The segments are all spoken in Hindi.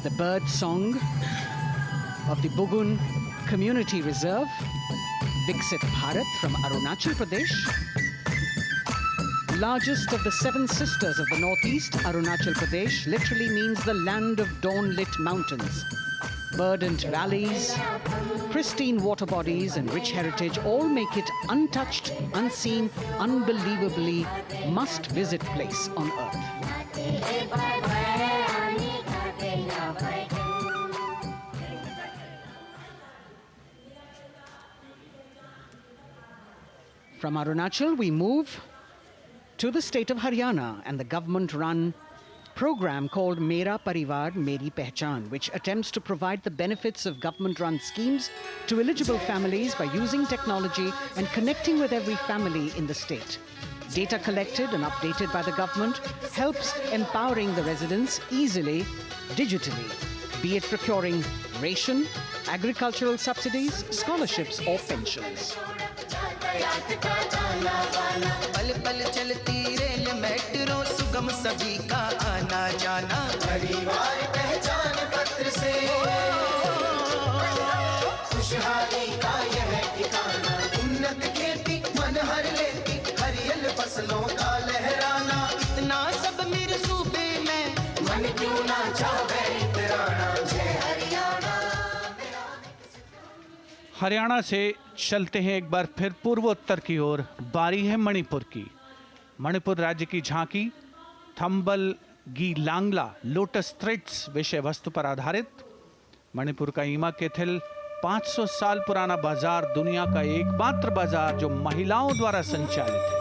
the bird song of the Bugun Community Reserve, Viksit Bharat from Arunachal Pradesh. Largest of the 7 sisters of the northeast, Arunachal Pradesh literally means the land of dawn-lit mountains. Verdant valleys, pristine water bodies and rich heritage all make it untouched, unseen, unbelievably must-visit place on earth. From Arunachal, we move to the state of Haryana and the government-run program called Mera Parivar Meri Pehchan, which attempts to provide the benefits of government-run schemes to eligible families by using technology and connecting with every family in the state. Data collected and updated by the government helps empowering the residents easily, digitally, be it procuring ration, agricultural subsidies, scholarships or pensions. पल पल चलती रेल मेट्रो सुगम सभी का आना जाना परिवार पहचान पत्र से खुशहाली का यह ठिकाना उन्नत खेती मन हर लेती हरियल फसलों का लहराना इतना सब मेरे सूबे में मन क्यों ना चाहे इतराना जय हरियाणा। हरियाणा से चलते हैं एक बार फिर पूर्वोत्तर की ओर। बारी है मणिपुर की। मणिपुर राज्य की झांकी थंबल गी लांगला लोटस थ्रेड्स विषय वस्तु पर आधारित। मणिपुर का ईमा केथिल 500 साल पुराना बाजार दुनिया का एकमात्र बाजार जो महिलाओं द्वारा संचालित है।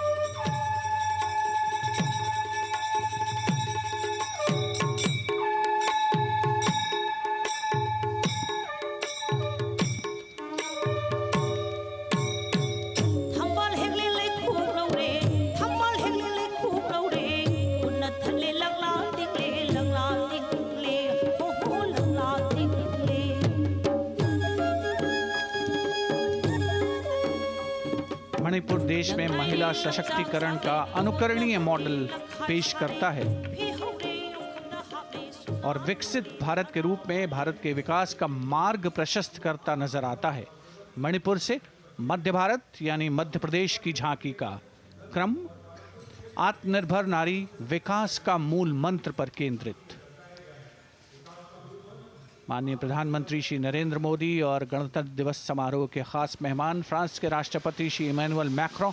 मणिपुर देश में महिला सशक्तिकरण का अनुकरणीय मॉडल पेश करता है और विकसित भारत के रूप में भारत के विकास का मार्ग प्रशस्त करता नजर आता है। मणिपुर से मध्य भारत यानी मध्य प्रदेश की झांकी का क्रम आत्मनिर्भर नारी विकास का मूल मंत्र पर केंद्रित। माननीय प्रधानमंत्री श्री नरेंद्र मोदी और गणतंत्र दिवस समारोह के खास मेहमान फ्रांस के राष्ट्रपति श्री इमैनुअल मैक्रों।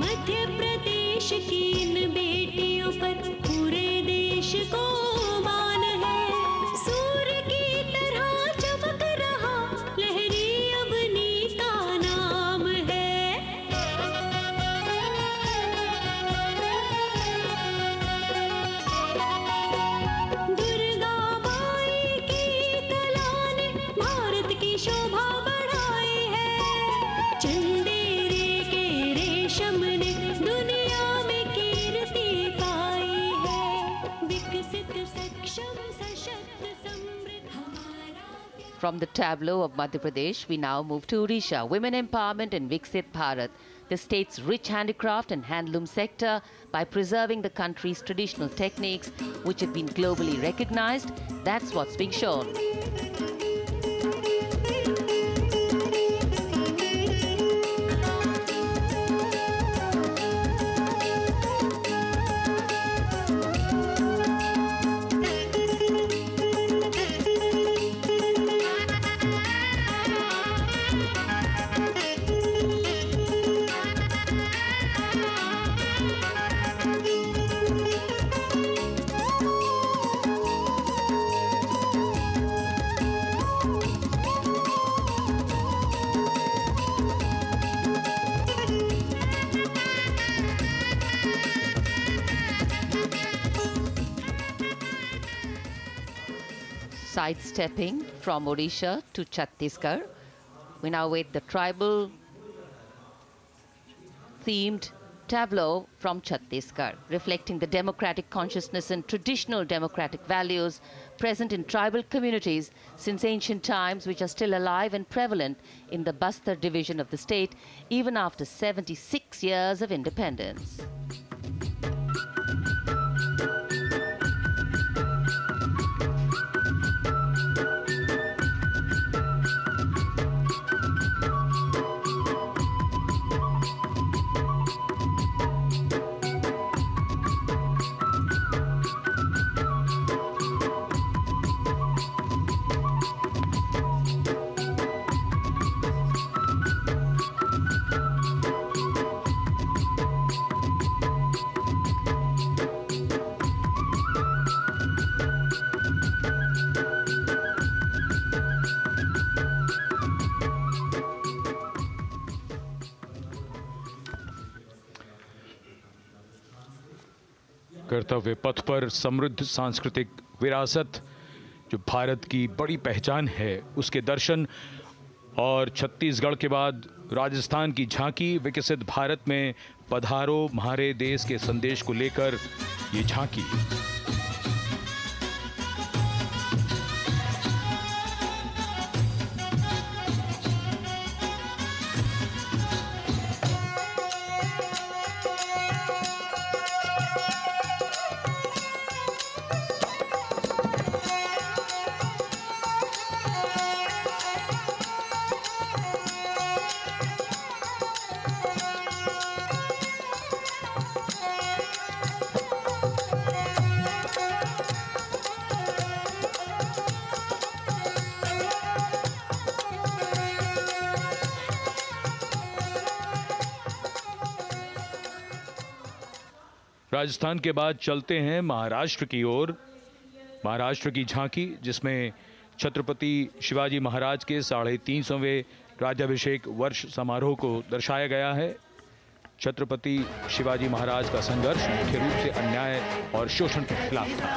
मध्य प्रदेश की इन बेटियों पर पूरे देश को मान है। सूर्य की तरह चमक रहा लहरी अवनी का नाम है। From the tableau of Madhya Pradesh, we now move to Odisha. Women empowerment and Viksit Bharat, the state's rich handicraft and handloom sector, by preserving the country's traditional techniques, which have been globally recognized. That's what's being shown. Sidestepping from Odisha to Chhattisgarh, we now wait the tribal themed tableau from Chhattisgarh, reflecting the democratic consciousness and traditional democratic values present in tribal communities since ancient times, which are still alive and prevalent in the Bastar division of the state, even after 76 years of independence. कर्तव्य पथ पर समृद्ध सांस्कृतिक विरासत जो भारत की बड़ी पहचान है उसके दर्शन, और छत्तीसगढ़ के बाद राजस्थान की झांकी विकसित भारत में पधारो म्हारे देश के संदेश को लेकर ये झांकी। राजस्थान के बाद चलते हैं महाराष्ट्र की ओर। महाराष्ट्र की झांकी जिसमें छत्रपति शिवाजी महाराज के 350वें राज्याभिषेक वर्ष समारोह को दर्शाया गया है। छत्रपति शिवाजी महाराज का संघर्ष मुख्य रूप से अन्याय और शोषण के खिलाफ था।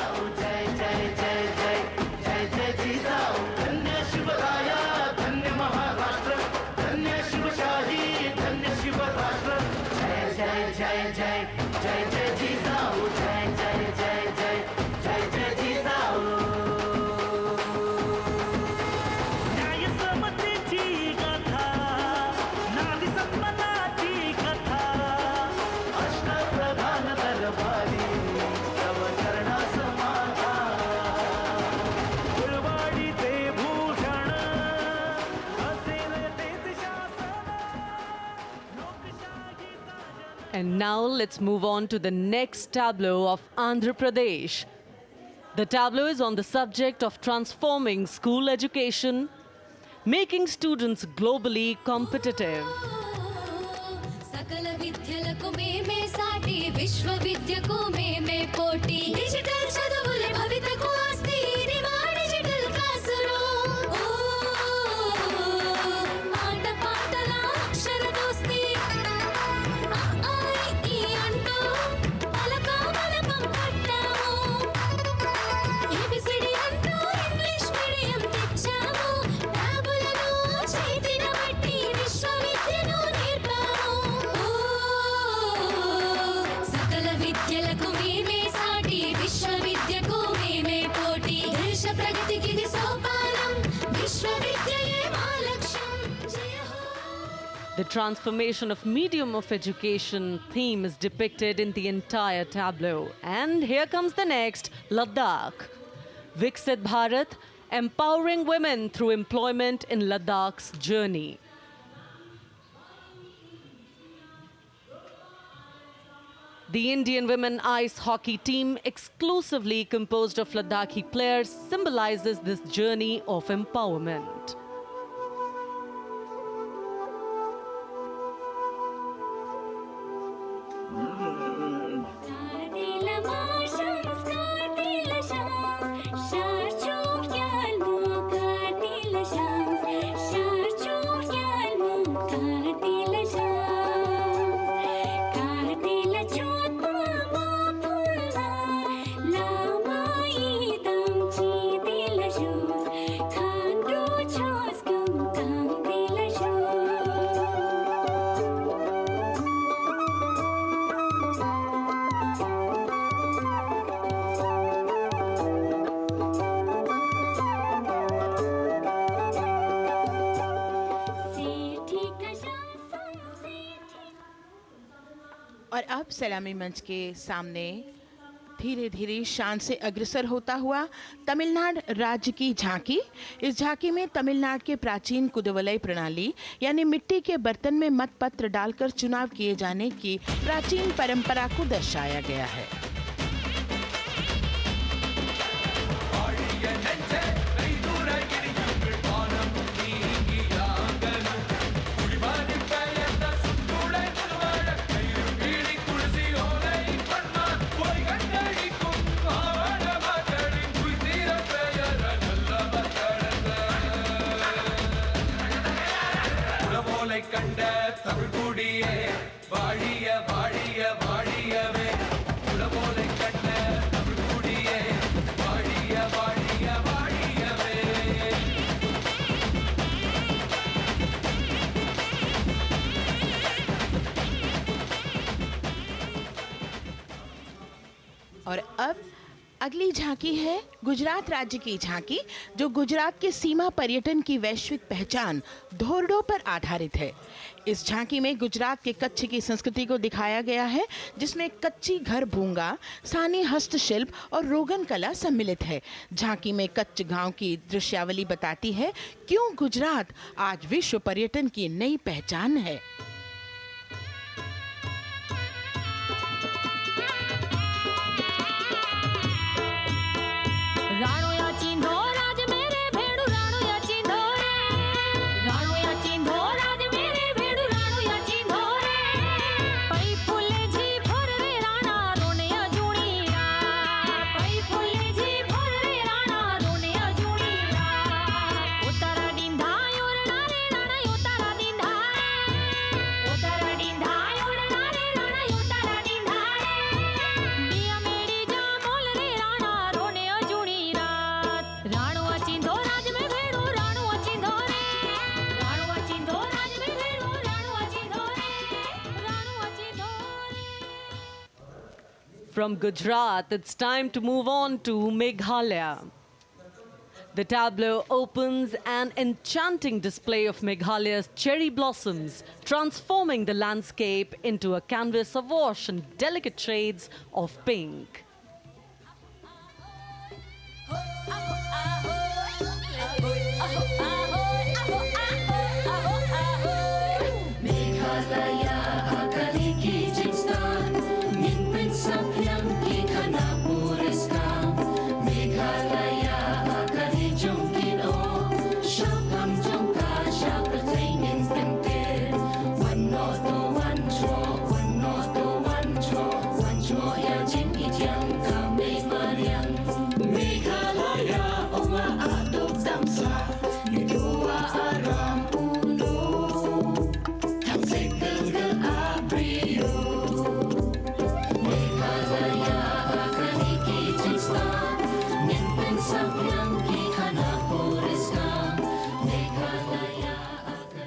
And now let's move on to the next tableau of Andhra Pradesh. The tableau is on the subject of transforming school education, making students globally competitive. सकल विद्यలకు మేమే సాటి విశ్వవిద్యకు మేమే పోటీ డిజిటల్ చదువుల భవితకు ఆస్తి ఇది మా డిజిటల్ క్లాసురూమ్ ఆట పాటల అక్షర దోస్తి ఈ అంటూ పలక బలపం పట్టాము ఏబిసిడి అంటూ ఇంగ్లీష్ మీడియం తెచ్చాము ట్యాబులను చేతిన బట్టి విశ్వవిద్యను నేర్పాము సకల విద్యలకు మేమే సాటి విశ్వవిద్యకు మేమే పోటీ దేశ ప్రగతికి ఇది సోపానం విశ్వవిద్యయే మా లక్ష్యం జయ హో. The transformation of medium of education theme is depicted in the entire tableau. And here comes the next, Ladakh. Viksit Bharat, empowering women through employment in Ladakh's journey. The Indian women ice hockey team, exclusively composed of Ladakhi players, symbolizes this journey of empowerment. Kartila marshals, kartila shams, sharchuk yalmu, kartila shams, sharchuk yalmu, kartila shams, kartila chotma mapulna, lama idam chitila shams, khandru choskam kamtila shams. और अब सलामी मंच के सामने धीरे धीरे शान से अग्रसर होता हुआ तमिलनाडु राज्य की झांकी। इस झांकी में तमिलनाडु के प्राचीन कुदवलय प्रणाली यानी मिट्टी के बर्तन में मतपत्र डालकर चुनाव किए जाने की प्राचीन परंपरा को दर्शाया गया है। கண்ட தமிழ் குடியே வாழிய வாழிய வாழியவே உலகோலை கண்ட और अब अगली झांकी है गुजरात राज्य की झांकी, जो गुजरात के सीमा पर्यटन की वैश्विक पहचान धोरडो पर आधारित है। इस झांकी में गुजरात के कच्छ की संस्कृति को दिखाया गया है, जिसमें कच्ची घर भूंगा, स्थानीय हस्तशिल्प और रोगन कला सम्मिलित है। झांकी में कच्छ गांव की दृश्यावली बताती है क्यों गुजरात आज विश्व पर्यटन की नई पहचान है। राणो या चिंधो राज मेरे भेड़ू राणो या चिंधो रे राणो या चिंधो राज मेरे भेड़ू राणो या चिंधो रे पई फुले जी भर रे राणा रोने या जुणी रात पई फुले जी भर रे राणा रोने या जुणी रात उतारा डिंधा योरणा रे राणा उतारा डिंधा उतारा डिंधा योरणा रे राणा उतारा डिंधा दिया मेरी जा बोल रे राणा रोने या जुणी राणो अचिंधो राज में भेड़ो राणो अचिंधो रे राणो अचिंधो राज में भेड़ो राणो अचिंधो रे राणो अचिंधो रे। From Gujarat, it's time to move on to Meghalaya. The tableau opens an enchanting display of Meghalaya's cherry blossoms, transforming the landscape into a canvas awash in delicate shades of pink.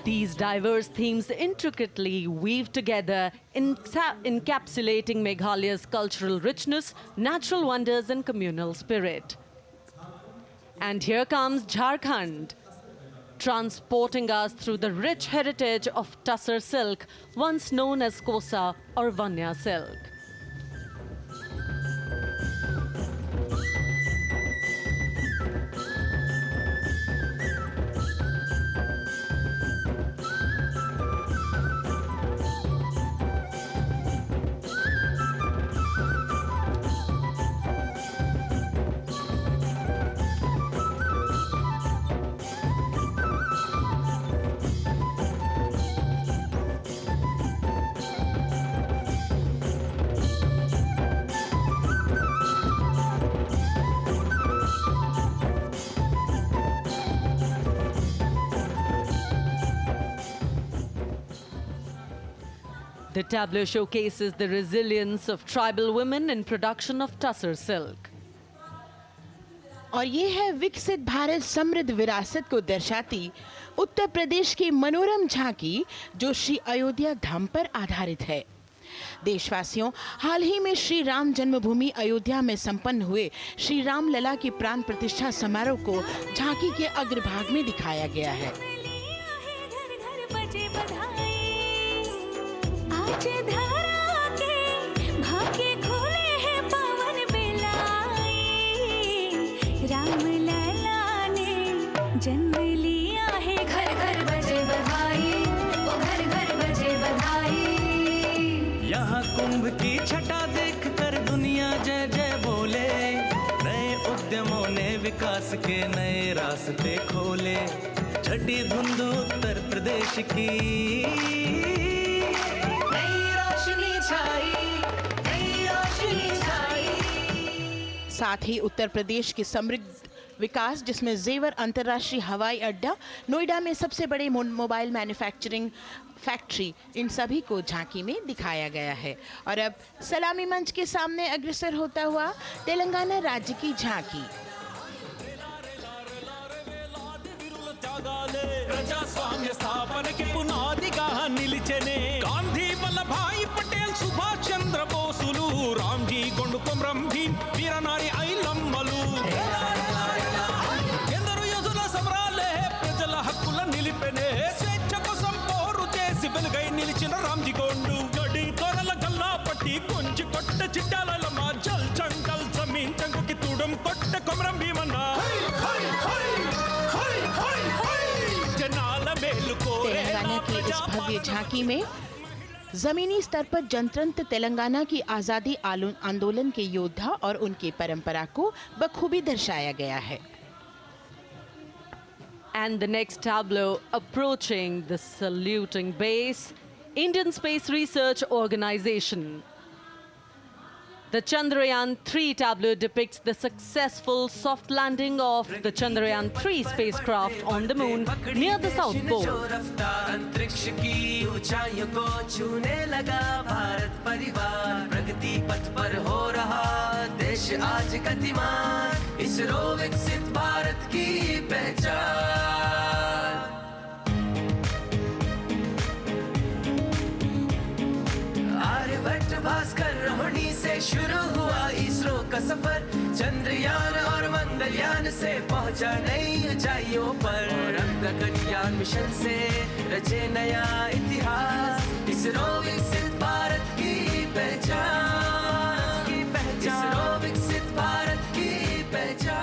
These diverse themes intricately weave together, encapsulating Meghalaya's cultural richness, natural wonders, and communal spirit. And here comes Jharkhand, transporting us through the rich heritage of Tussar silk, once known as Kosa or Vanya silk. The tableau showcases the resilience of tribal women in production of Tussar silk. और ये है विकसित भारत समृद्ध विरासत को दर्शाती उत्तर प्रदेश की मनोरम झांकी, जो श्री अयोध्या धाम पर आधारित है। देशवासियों, हाल ही में श्री राम जन्मभूमि अयोध्या में संपन्न हुए श्री राम लला की प्राण प्रतिष्ठा समारोह को झांकी के अग्रभाग में दिखाया गया है। आज धरा के भाग्य खोले हैं पवन बिलाई, राम लला ने जन्म लिया है, घर घर बजे बधाई, ओ घर घर बजे बधाई। यहाँ कुंभ की छटा देख कर दुनिया जय जय बोले, नए उद्यमों ने विकास के नए रास्ते खोले। छठी धुंध उत्तर प्रदेश की साथ ही उत्तर प्रदेश की समृद्ध विकास, जिसमें जेवर अंतर्राष्ट्रीय हवाई अड्डा, नोएडा में सबसे बड़े मोबाइल मैन्युफैक्चरिंग फैक्ट्री, इन सभी को झांकी में दिखाया गया है। और अब सलामी मंच के सामने अग्रसर होता हुआ तेलंगाना राज्य की झांकी। ప్రజాస్వామ్య స్థాపనకి పునాదిగా నిలిచెనే గాంధీ వల్లభాయ్ పటేల్ సుభాష్ చంద్ర బోసులు రామ్జీ గొండుకొమ సంరంభీన్ వీరనారి ఐలమ్మలు ఎందరో యోధుల సమరాలే ప్రజల హక్కుల నిలిపెనే స్వేచ్ఛ కోసం పోరు చేసి వెలుగై నిలిచిన రామ్జీగోండు గడి కొరల గల్లా పట్టి కొంచి కొట్ట చిట్టాలమ్మ జల్ చంకల్ జమీన్ చంకుకి తూడం కొట్ట కొమరం భీమన్న జనాల మేలు కోరే तेलंगाना की इस भव्य झांकी में जमीनी स्तर पर जनतंत्र तेलंगाना की आज़ादी आंदोलन के योद्धा और उनकी परंपरा को बखूबी दर्शाया गया है. And the next tableau approaching the saluting base, Indian Space Research Organization. The Chandrayaan-3 tableau depicts the successful soft landing of the Chandrayaan-3 spacecraft on the moon near the South Pole. अंतरिक्ष की ऊंचाइयों को छूने लगा भारत परिवार प्रगति पथ पर हो रहा देश आज गतिमान इसरो विकसित भारत की पहचान आर्यभट्ट भास्कर रोहिणी से शुरू हुआ इसरो का सफर चंद्रयान और मंगलयान से पहुंचा नई ऊंचाइयों पर और अब गगनयान मिशन से रचे नया इतिहास इसरो विकसित भारत की पहचान इसरो विकसित भारत की पहचान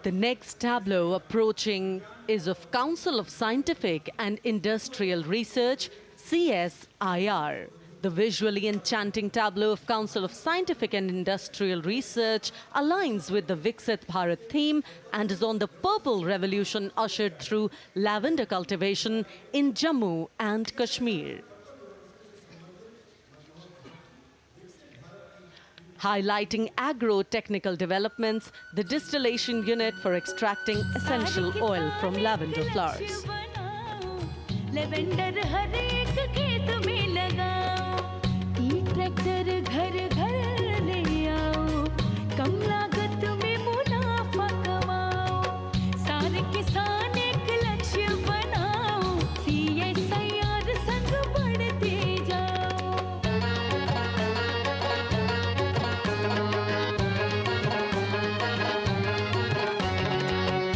The next tableau approaching is of Council of Scientific and Industrial Research, CSIR. The visually enchanting tableau of Council of Scientific and Industrial Research aligns with the Viksit Bharat theme and is on the purple revolution ushered through lavender cultivation in Jammu and Kashmir. Highlighting agro-technical developments, the distillation unit for extracting essential oil from lavender flowers. Lavender हर एक खेत में लगाओ ई ट्रैक्टर घर घर ले आओ कम लागत में मुनाफा कमाओ सारे किसान एक लक्ष्य बनाओ CSIR संग बढ़ते जाओ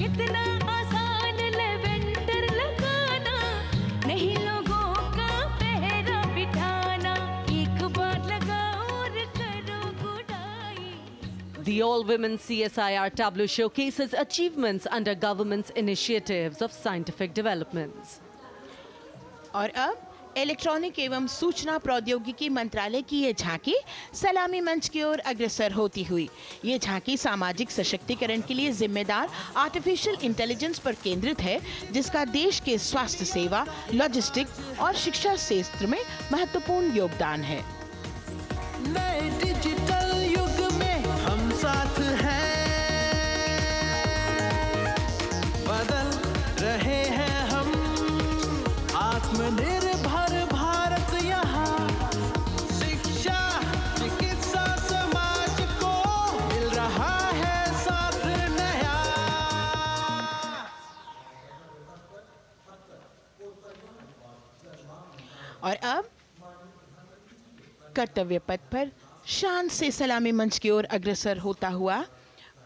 कितना आसान लेवेंडर लगाना नहीं लोगों का पहरा बिठाना एक बार लगाओ और करो गुडाई The all-women CSIR tableau showcases achievements under government's initiatives of scientific developments. और अब इलेक्ट्रॉनिक एवं सूचना प्रौद्योगिकी मंत्रालय की ये झांकी सलामी मंच की ओर अग्रसर होती हुई ये झांकी सामाजिक सशक्तिकरण के लिए जिम्मेदार आर्टिफिशियल इंटेलिजेंस पर केंद्रित है जिसका देश के स्वास्थ्य सेवा लॉजिस्टिक और शिक्षा क्षेत्र में महत्वपूर्ण योगदान है. नए डिजिटल युग में हम साथ हैं बदल रहे हैं हम आत्मनिर्भर भारत यहाँ शिक्षा चिकित्सा समाज को मिल रहा है साथ नया और अब कर्तव्य पथ पर शान से सलामी मंच की ओर अग्रसर होता हुआ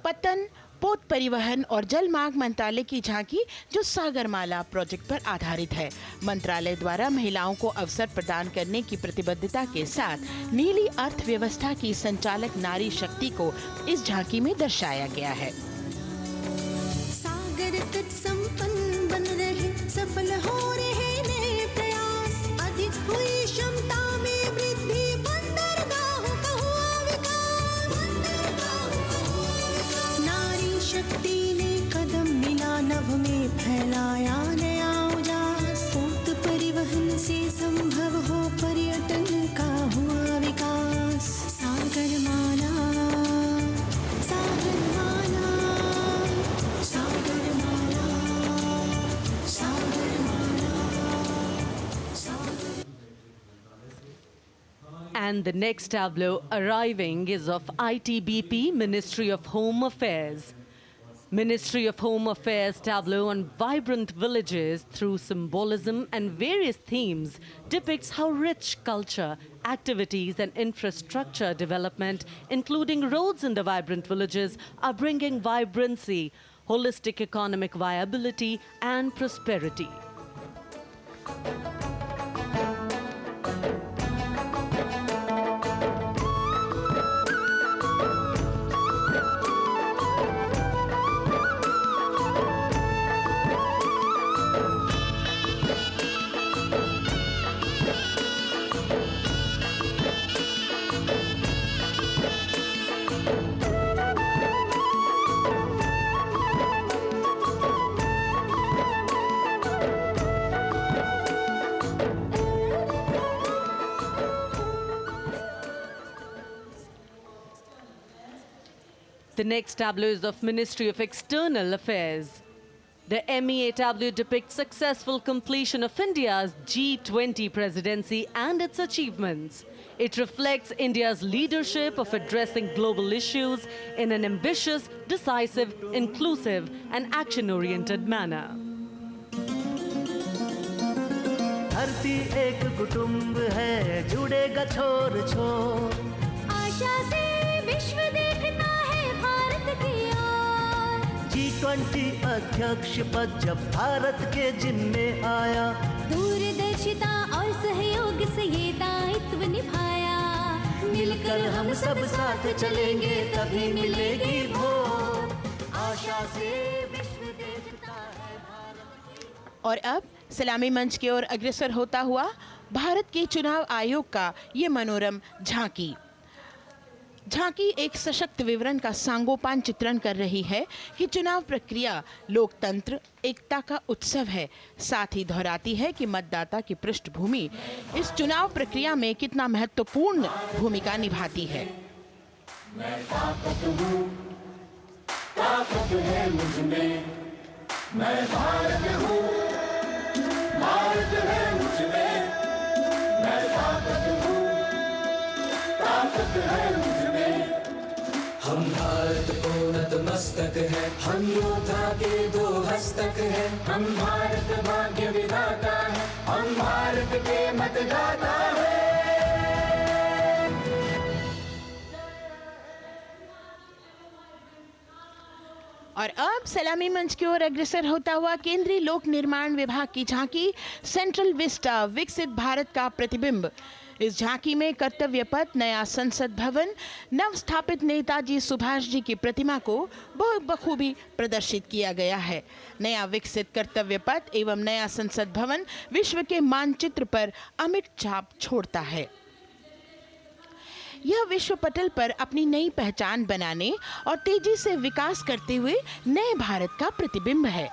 पतन पोत परिवहन और जल मार्ग मंत्रालय की झांकी जो सागरमाला प्रोजेक्ट पर आधारित है. मंत्रालय द्वारा महिलाओं को अवसर प्रदान करने की प्रतिबद्धता के साथ नीली अर्थव्यवस्था की संचालक नारी शक्ति को इस झांकी में दर्शाया गया है. सागर तट संपन्न बन रहे सफल हो रहे नए प्रयास अधिक हुई क्षमता में वृद्धि बंदरगाहों का हुआ विकास नारी शक्ति ने कदम मिला नभ में फैलाया नया उजास पोत परिवहन से संभव हो पर्यटन का हुआ विकास Sagarmala Sagarmala Sagarmala Sagarmala And the next tableau arriving is of ITBP, Ministry of Home Affairs. Ministry of Home Affairs tableau on vibrant villages through symbolism and various themes depicts how rich culture, activities and infrastructure development, including roads in the vibrant villages, are bringing vibrancy, holistic economic viability and prosperity. The next tableau is of Ministry of External Affairs. The MEA tableau depicts successful completion of India's G20 presidency and its achievements. It reflects India's leadership of addressing global issues in an ambitious, decisive, inclusive and action-oriented manner. धरती एक कुटुंब है जुड़ेगा छोर छोर आशा से विश्व देखता है भारत की ओर G20 अध्यक्ष पद जब भारत के जिम्मे आया दूरदर्शिता और सहयोग से ये दायित्व निभाया मिलकर हम सब साथ चलेंगे तभी मिलेगी भोर आशा से विश्व देखता है भारत। और अब सलामी मंच की ओर अग्रसर होता हुआ भारत के चुनाव आयोग का ये मनोरम झांकी। झांकी एक सशक्त विवरण का सांगोपान चित्रण कर रही है कि चुनाव प्रक्रिया लोकतंत्र एकता का उत्सव है। साथ ही दोहराती है कि मतदाता की पृष्ठभूमि इस चुनाव प्रक्रिया में कितना महत्वपूर्ण भूमिका निभाती है। मैं ताकत हूँ, ताकत है मुझ में, मैं भारत हूँ, भारत है मुझ में, मैं ताकत हूँ, ताकत है मुझ में। हम भारत को नतमस्तक है, हम योद्धा के दो हस्तक है, हम भारत भाग्य विधाता है, हम भारत के मतदाता है। और अब सलामी मंच की ओर अग्रसर होता हुआ केंद्रीय लोक निर्माण विभाग की झांकी सेंट्रल विस्टा विकसित भारत का प्रतिबिंब। इस झांकी में कर्तव्य पथ, नया संसद भवन, नव स्थापित नेताजी सुभाष जी की प्रतिमा को बहुत बखूबी प्रदर्शित किया गया है। नया विकसित कर्तव्य पथ एवं नया संसद भवन विश्व के मानचित्र पर अमिट छाप छोड़ता है। यह विश्व पटल पर अपनी नई पहचान बनाने और तेजी से विकास करते हुए नए भारत का प्रतिबिंब है।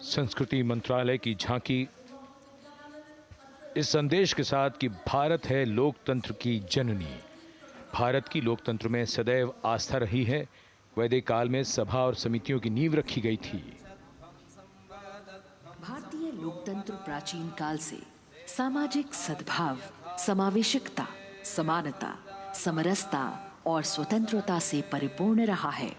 संस्कृति मंत्रालय की झांकी इस संदेश के साथ कि भारत है लोकतंत्र की जननी। भारत की लोकतंत्र में सदैव आस्था रही है। वैदिक काल में सभा और समितियों की नींव रखी गई थी। भारतीय लोकतंत्र प्राचीन काल से सामाजिक सद्भाव, समावेशकता, समानता, समरसता और स्वतंत्रता से परिपूर्ण रहा है।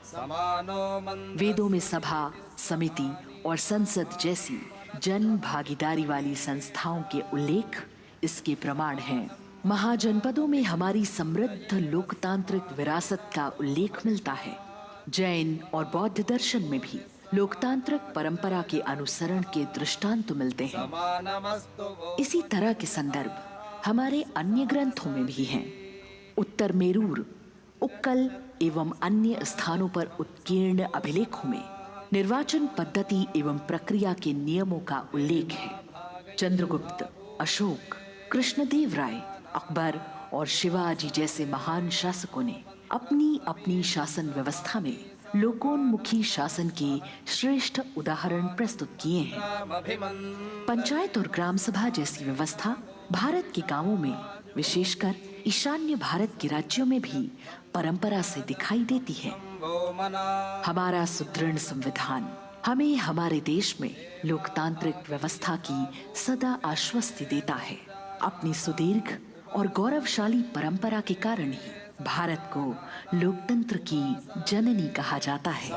वेदों में सभा, समिति और संसद जैसी जन भागीदारी वाली संस्थाओं के उल्लेख इसके प्रमाण हैं। महाजनपदों में हमारी समृद्ध लोकतांत्रिक विरासत का उल्लेख मिलता है। जैन और बौद्ध दर्शन में भी लोकतांत्रिक परंपरा के अनुसरण के दृष्टांत मिलते हैं। इसी तरह के संदर्भ हमारे अन्य ग्रंथों में भी हैं। उत्तर मेरूर, उक्कल एवं अन्य स्थानों पर उत्कीर्ण अभिलेखों में निर्वाचन पद्धति एवं प्रक्रिया के नियमों का उल्लेख है। चंद्रगुप्त, अशोक, कृष्णदेव राय, अकबर और शिवाजी जैसे महान शासकों ने अपनी अपनी शासन व्यवस्था में लोकोन्मुखी शासन के श्रेष्ठ उदाहरण प्रस्तुत किए हैं। पंचायत और ग्राम सभा जैसी व्यवस्था भारत के गांवों में, विशेषकर ईशान्य भारत के राज्यों में भी परंपरा से दिखाई देती है। हमारा सुदृढ़ संविधान हमें हमारे देश में लोकतांत्रिक व्यवस्था की सदा आश्वस्ति देता है। अपनी सुदीर्घ और गौरवशाली परंपरा के कारण ही भारत को लोकतंत्र की जननी कहा जाता है।